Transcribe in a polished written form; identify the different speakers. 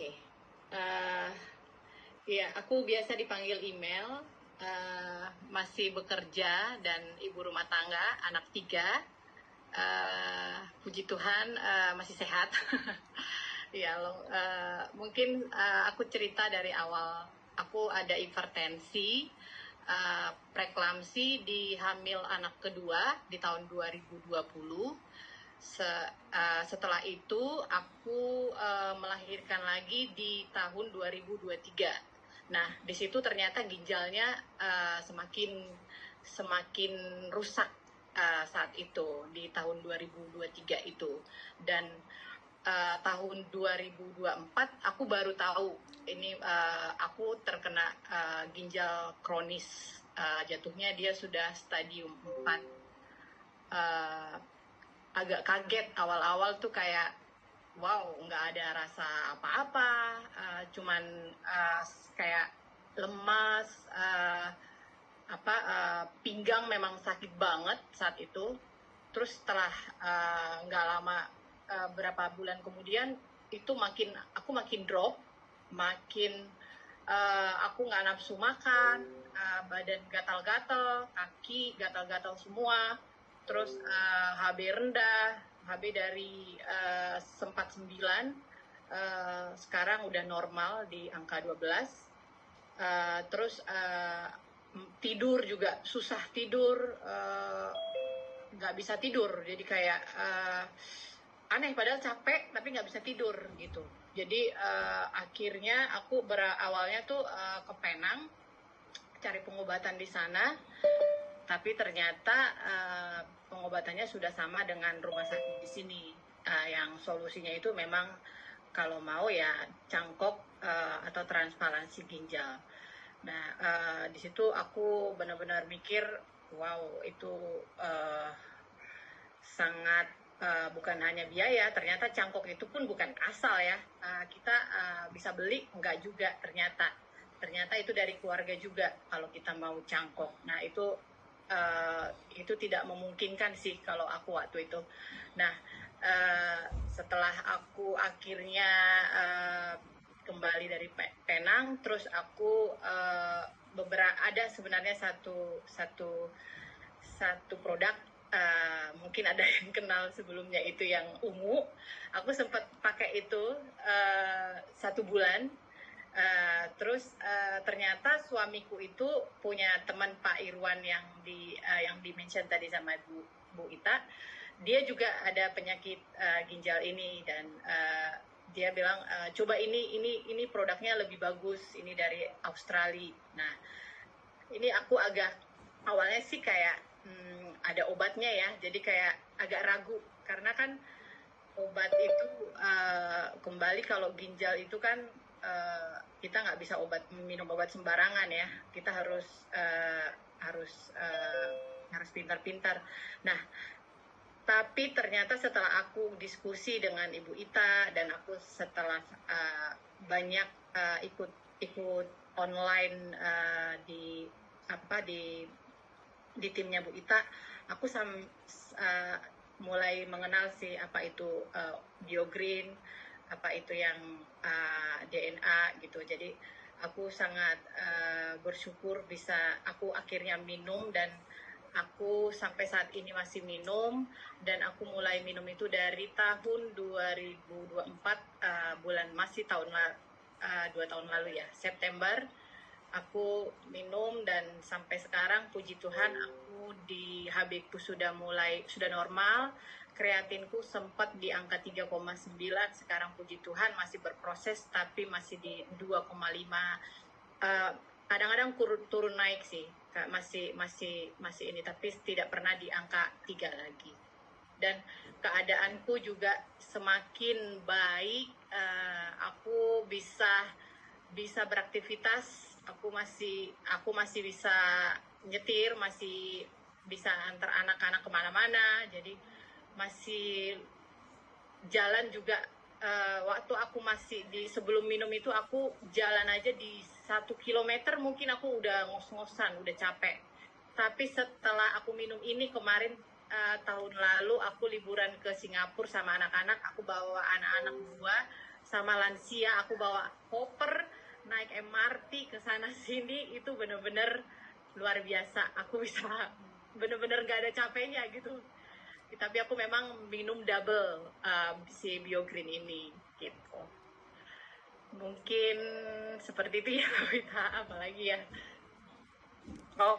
Speaker 1: Oke. Eh, ya, aku biasa dipanggil email. Masih bekerja dan ibu rumah tangga, anak 3. Puji Tuhan masih sehat. Ya, mungkin aku cerita dari awal. Aku ada hipertensi, preeklamsi di hamil anak kedua di tahun 2020. Setelah itu aku melahirkan lagi di tahun 2023. Nah, di situ ternyata ginjalnya semakin rusak saat itu di tahun 2023 itu. Dan tahun 2024 aku baru tahu ini aku terkena ginjal kronis. Jatuhnya dia sudah stadium 4. Agak kaget awal-awal tuh, kayak wow, nggak ada rasa apa-apa, cuman kayak lemas, pinggang memang sakit banget saat itu. Terus setelah nggak lama, berapa bulan kemudian itu aku makin drop, makin aku nggak nafsu makan, badan gatal-gatal, kaki gatal-gatal semua. Terus HB rendah, HB dari sempat 9, sekarang udah normal di angka 12. Terus tidur juga susah tidur, nggak bisa tidur, jadi kayak aneh, padahal capek tapi nggak bisa tidur gitu. Jadi akhirnya aku awalnya tuh ke Penang cari pengobatan di sana, tapi ternyata pengobatannya sudah sama dengan rumah sakit di sini. Yang solusinya itu memang kalau mau ya cangkok atau transplantasi ginjal. Nah, di situ aku benar-benar mikir, wow, itu sangat bukan hanya biaya, ternyata cangkok itu pun bukan asal ya. Kita bisa beli, enggak juga ternyata. Ternyata itu dari keluarga juga kalau kita mau cangkok. Nah, itu tidak memungkinkan sih kalau aku waktu itu. Nah, setelah aku akhirnya kembali dari Penang, terus aku ada sebenarnya satu produk, mungkin ada yang kenal sebelumnya, itu yang ungu. Aku sempat pakai itu 1 bulan. Terus ternyata suamiku itu punya teman Pak Irwan yang di mention tadi sama Bu Ita. Dia juga ada penyakit ginjal ini, dan dia bilang coba ini produknya lebih bagus, ini dari Australia. Nah, ini aku agak awalnya sih kayak ada obatnya ya, jadi kayak agak ragu karena kan obat itu kembali, kalau ginjal itu kan kita nggak bisa minum obat sembarangan ya, kita harus pintar-pintar. Nah, tapi ternyata setelah aku diskusi dengan Ibu Ita, dan aku setelah banyak ikut online di timnya Bu Ita, aku mulai mengenal sih apa itu BioGreen, apa itu yang DNA gitu. Jadi aku sangat bersyukur aku akhirnya minum, dan aku sampai saat ini masih minum. Dan aku mulai minum itu dari tahun 2024, masih 2 tahun lalu ya, September aku minum, dan sampai sekarang puji Tuhan aku di HB ku sudah normal. Kreatinku sempat di angka 3,9, sekarang puji Tuhan masih berproses tapi masih di 2,5. Kadang-kadang turun naik sih, masih ini, tapi tidak pernah di angka 3 lagi. Dan keadaanku juga semakin baik, aku bisa beraktivitas, aku masih bisa nyetir, masih bisa antar anak-anak kemana-mana, jadi masih jalan juga. Waktu aku masih sebelum minum itu, aku jalan aja di 1 kilometer mungkin aku udah ngos-ngosan, udah capek. Tapi setelah aku minum ini kemarin, tahun lalu aku liburan ke Singapura sama anak-anak, aku bawa anak-anak 2 sama lansia, aku bawa koper, naik MRT ke sana sini, itu bener-bener luar biasa. Aku bisa bener-bener gak ada capeknya gitu. Tapi aku memang minum double si BioGreen ini gitu. Mungkin seperti itu ya, Wita, apalagi ya. Oh.